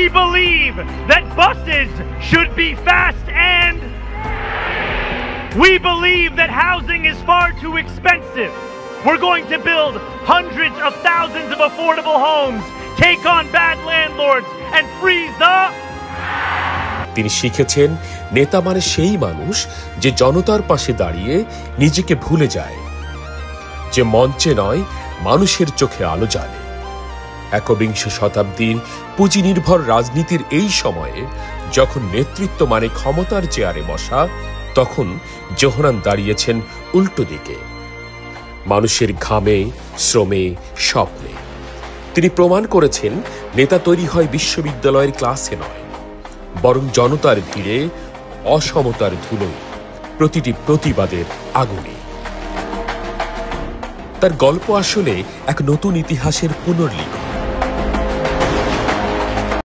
We believe that buses should be fast, and we believe that housing is far too expensive. We're going to build hundreds of thousands of affordable homes, take on bad landlords, and freeze the... তিনি শিখেছেন নেতা মানে সেই মানুষ যে জনতার পাশে দাঁড়িয়ে নিজেকে ভুলে যায়, যে মঞ্চে নয় মানুষের চোখে আলো জ্বালে। একবিংশ শতাব্দীর পুঁজি নির্ভর রাজনীতির এই সময়ে যখন নেতৃত্ব মানে ক্ষমতার চেয়ারে বসা, তখন জোহরান দাঁড়িয়েছেন উল্টো দিকে, মানুষের ঘামে, শ্রমে, স্বপ্নে। তিনি প্রমাণ করেছেন নেতা তৈরি হয় বিশ্ববিদ্যালয়ের ক্লাসে নয়, বরং জনতার ভিড়ে, অসমতার ধুলোয়, প্রতিটি প্রতিবাদের আগুনে। তার গল্প আসলে এক নতুন ইতিহাসের পুনর্লিখন।